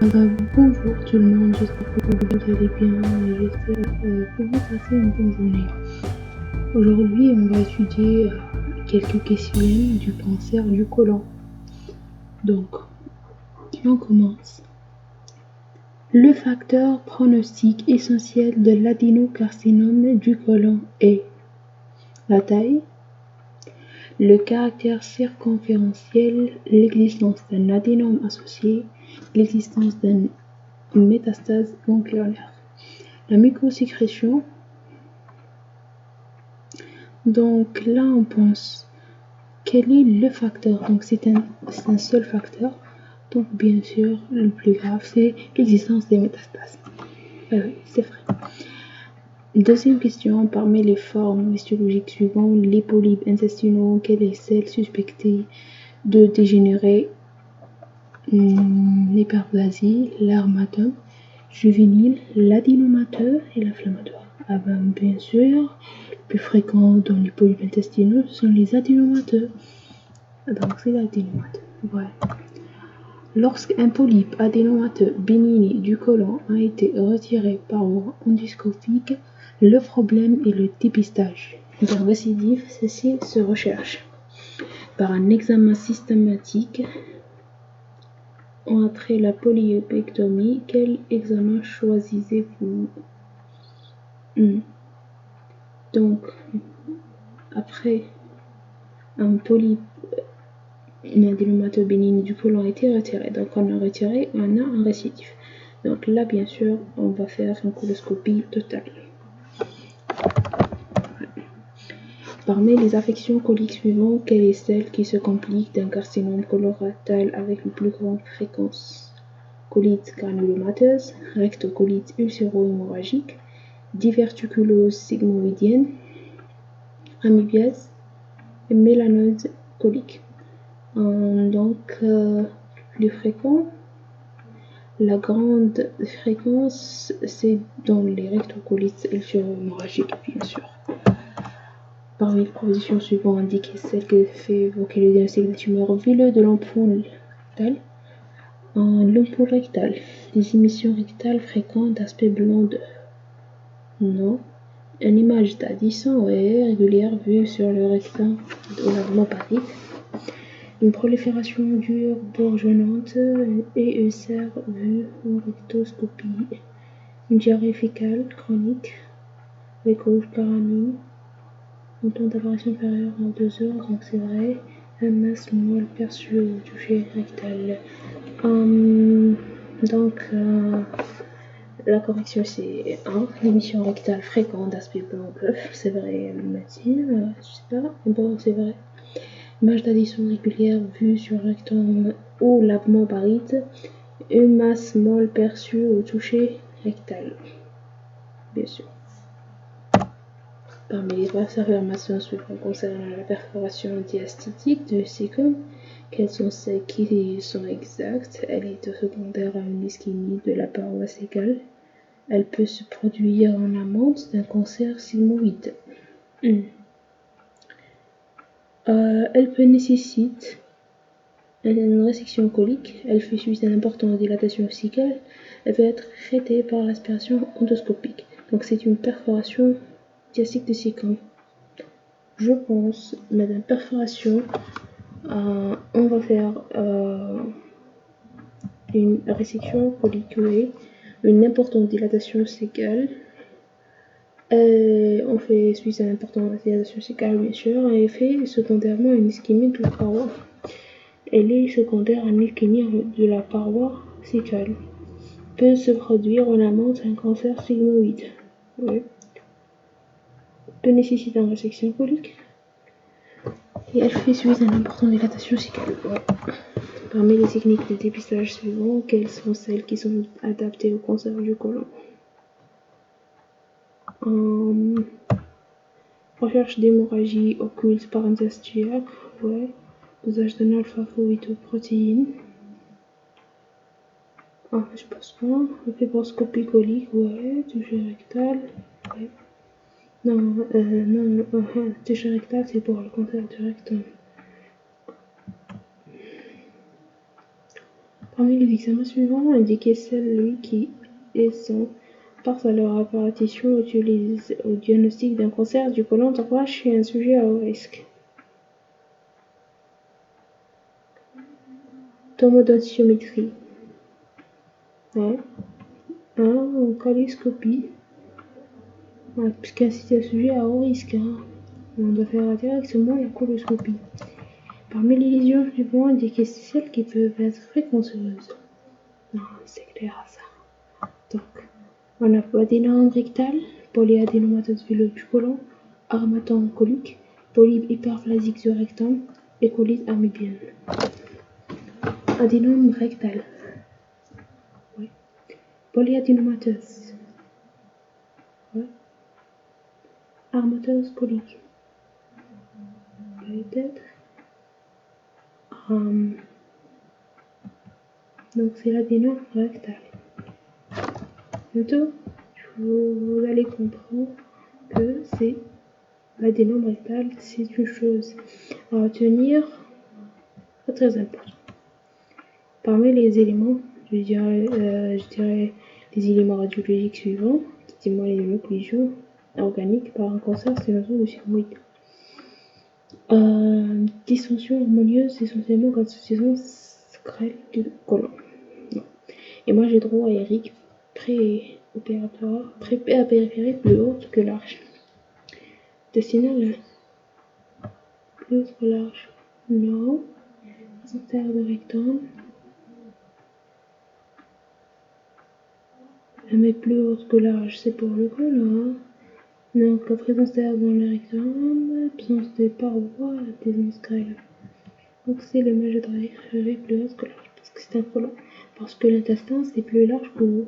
Bonjour tout le monde, j'espère que vous allez bien et j'espère que vous passez une bonne journée. Aujourd'hui, on va étudier quelques questions du cancer du côlon. Donc, on commence. Le facteur pronostic essentiel de l'adénocarcinome du côlon est la taille, le caractère circonférentiel, l'existence d'un adénome associé, l'existence d'une métastase ganglionnaire. La microsécrétion, donc là on pense, quel est le facteur? Donc c'est un seul facteur, donc bien sûr le plus grave c'est l'existence des métastases. Oui, c'est vrai. Deuxième question, parmi les formes histologiques suivantes, les polypes intestinaux, quelle est celle suspectée de dégénérer? L'hyperplasie, l'armatome juvénile, l'adénomateux et l'inflammatoire. Ah ben, bien sûr, le plus fréquent dans les polypes intestinaux sont les adénomateux. Donc c'est l'adénomateux. Voilà. Lorsqu'un polype adénomateux bénigne du côlon a été retiré par voie endoscopique, le problème est le dépistage. Les récidives, ceci se recherche par un examen systématique. Après la polypectomie, quel examen choisissez-vous? Donc, après un polype, une adénomateux bénigne du côlon a été retiré. Donc, on a retiré, on a un récidif. Donc là, bien sûr, on va faire une coloscopie totale. Parmi les affections coliques suivantes, quelle est celle qui se complique d'un carcinome colorectal avec une plus grande fréquence? Colite granulomateuse, rectocolite ulcéro-hémorragique, diverticulose sigmoïdienne, amibiase et mélanose colique. Donc, les fréquents, la grande fréquence, c'est dans les rectocolites ulcéro-hémorragiques, bien sûr. Parmi les propositions suivantes, indiquez celle qui fait évoquer le diagnostic des tumeurs villeuses de l'ampoule rectale. L'ampoule rectale, des émissions rectales fréquentes d'aspect blanc d'œuf. Non. Une image d'addition est régulière vue sur le rectum ou la parite. Une prolifération dure bourgeonnante et ulcère vue en rectoscopie. Une diarrhée fécale chronique avec rouge caramine. Un temps d'apparition inférieur à 2 heures, donc c'est vrai. Un masse moelle perçue au toucher rectal. La correction c'est 1. L'émission rectale fréquente d'aspect blanc d'œuf, c'est vrai, le matin, je sais pas, mais bon, c'est vrai. Image d'addition régulière vue sur le rectum ou lavement parite. Une masse molle perçue au toucher rectal, bien sûr. Parmi les informations suivantes concernant la perforation diastatique du sécum, quelles sont celles qui sont exactes? Elle est secondaire à une ischémie de la paroi sécale. Elle peut se produire en amont d'un cancer sigmoïde. Elle peut nécessiter une résection colique. Elle fait suite à une importante dilatation sécale. Elle peut être traitée par l'aspiration endoscopique. Donc c'est une perforation diastique de sécum. Je pense, madame perforation, on va faire une résection coliculée, une importante dilatation sécale. On fait suite à une importante dilatation sécale, bien sûr, et fait secondairement une ischémie de la paroi. Elle est secondaire à une ischémie de la paroi sécale. Peut se produire en amont d'un cancer sigmoïde. Oui. Peut nécessiter une résection colique. Et elle fait suite à une importante dilatation sécale. Ouais. Parmi les techniques de dépistage suivantes, quelles sont celles qui sont adaptées au cancer du côlon? Recherche d'hémorragie occulte par interstitiaque, ouais. Dosage d'un alpha-fluoroprotéine. Je pense pas. Fibroscopie colique, ouais. Toucher rectal, ouais. Non, toucher rectal, c'est pour le cancer du rectum. Parmi les examens suivants, indiquez celui qui est sans par à leur apparition utilise au diagnostic d'un cancer du côlon droit chez un sujet à haut risque. Tomodensitométrie. Ouais. En coloscopie. Ouais, puisqu'un sujet à haut risque, hein. On doit faire directement la coloscopie. Parmi les lésions suivantes, indiquez celles qui peuvent être fréquenteuses. Non, c'est clair ça. Donc, on a adénome rectal, polyadénomatose vileux du côlon, armatome colique, polype hyperplasique du rectum et colite amibienne. Adénome rectal. Oui. Polyadénomatose. Oui. Armatose colique. Peut-être. Donc c'est l'adénome rectal. Bientôt, vous allez comprendre que c'est l'adénome rectal, c'est une chose à retenir très important. Parmi les éléments, je dirais les éléments radiologiques suivants qui témoignent de l'occlusion organique par un cancer sténoso du sigmoïde. Distension harmonieuse essentiellement grâce aux saisons scrale du côlon. Et moi j'ai droit à Eric préopératoire, périphérique plus haute que large. Destinale plus large. Non. Artère de rectum. Mais plus haute que large, c'est pour le côlon. Donc la présence d'air dans le rectum, absence des parois des scrales. Donc c'est le majeur de plus haute que large parce que c'est un côlon. Parce que l'intestin c'est plus large que vous.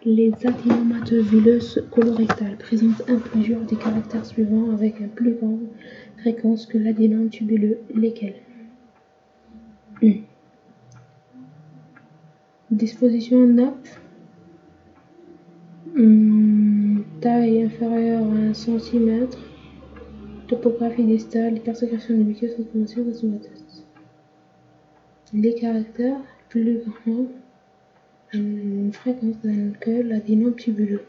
Les adénomateuses vileuses colorectales présentent un plusieurs des caractères suivants avec une plus grande fréquence que l'adénome tubuleux, lesquels disposition nappe, taille inférieure à 1 cm, topographie distale, persécution du muqueuse, transformation consommateuse. Les caractères plus grands, une fréquence que l'adénome tubuleux.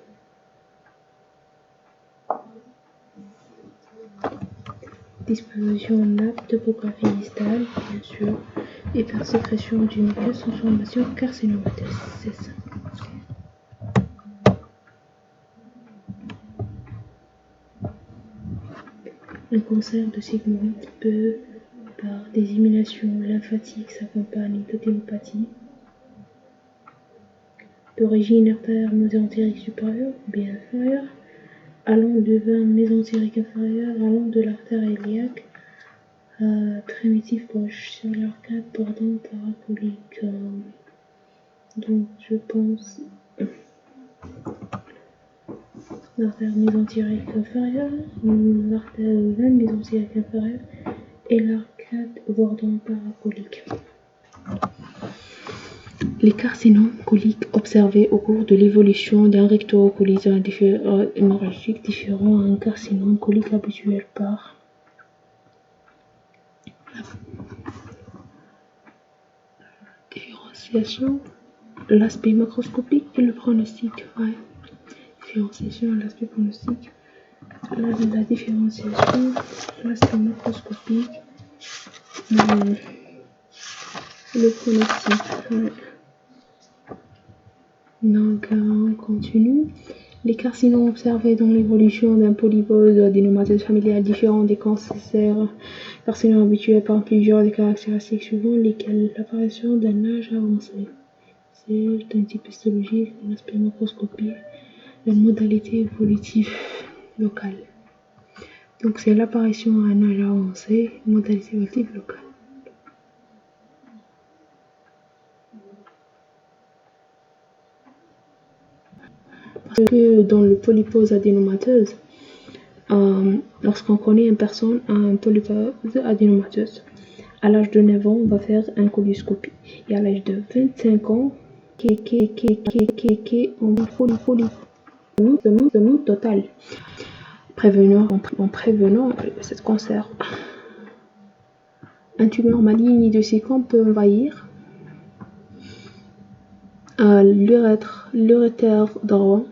Disposition nappe, topographie distale, bien sûr, et persécrétion du muqueuse, transformation carcinomateuse, c'est ça. Un cancer de sigmoïde peut, par dissémination lymphatique, s'accompagner d'odénopathie, d'origine artère mésentérique supérieure ou bien inférieure, allant de veine mésentérique inférieure, allant de l'artère iliaque, primitif gauche sur l'arcade bordant paracolique. Donc je pense l'artère mésentérique inférieure, l'artère veine mésentérique inférieure et l'arcade bordant paracolique. Les carcinomes coliques observés au cours de l'évolution d'un recto-colite hémorragique différent à un carcinome colique habituel par différenciation, l'aspect macroscopique et le pronostic. Ouais. Différenciation, l'aspect pronostic. La différenciation, l'aspect macroscopique, le pronostic. Ouais. Donc, on continue. Les carcinomes observés dans l'évolution d'un polypose d'adénomatose familiale différent des cancers carcinomes habituels par plusieurs des caractéristiques suivantes, lesquelles l'apparition d'un âge avancé. C'est un type histologique, l'aspect macroscopique, la modalité évolutive locale. Donc, c'est l'apparition à un âge avancé, modalité évolutive locale. Parce que dans le polypose adénomateuse, lorsqu'on connaît une personne a un polypose adénomateuse, à l'âge de 9 ans, on va faire une coloscopie. Et à l'âge de 25 ans, on va polypose totale, en prévenant ce cancer. un tumeur maligne de sécom peut envahir l'urétère droit,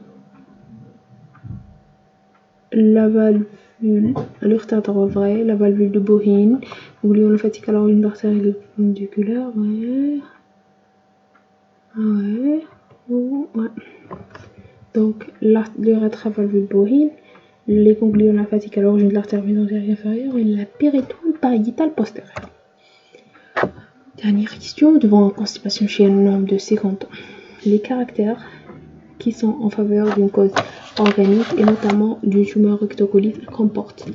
la valvule, l'urétère droit vrai, la valvule de Bohin, ganglion lymphatique à l'origine artérielle pendiculaire, ouais. Donc, l'urétère valvule Bohin, les ganglions lymphatiques à l'origine de l'artère mésenterique inférieure et la péritone parietal postérieure. Dernière question, devant une constipation chez un homme de 50 ans. Les caractères qui sont en faveur d'une cause organique et notamment d'une tumeur rectocolique comportent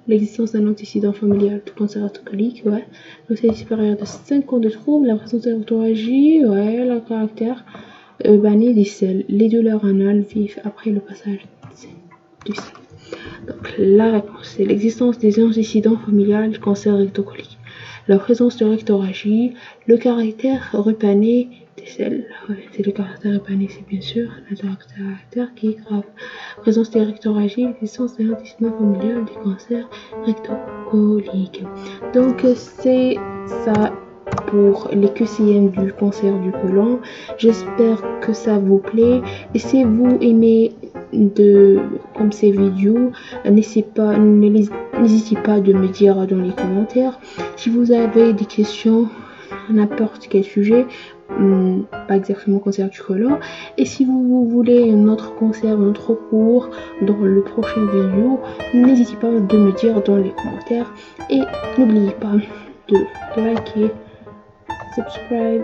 l'existence d'un antécédent familial de cancer rectocolique, ouais, le seuil supérieur de 5 ans de trouble, la présence de rectorragie, ouais, le caractère banni des selles, les douleurs anales vives après le passage du sein. Donc la réponse, c'est l'existence des antécédents familiales cancer rectocolique, la présence de rectorragie, le caractère repané des selles, ouais, c'est le caractère repané, c'est bien sûr le caractère qui est grave, présence des rectorragies, l'existence des antécédents familiales du cancer rectocolique. Donc c'est ça pour les QCM du cancer du côlon. J'espère que ça vous plaît et si vous aimez comme ces vidéos, n'hésitez pas de me dire dans les commentaires si vous avez des questions à n'importe quel sujet, pas exactement cancer du côlon, et si vous voulez un autre cancer, un autre cours dans le prochain vidéo, n'hésitez pas de me dire dans les commentaires et n'oubliez pas de liker, subscribe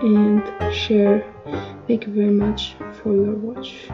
and share. Thank you very much for your watch.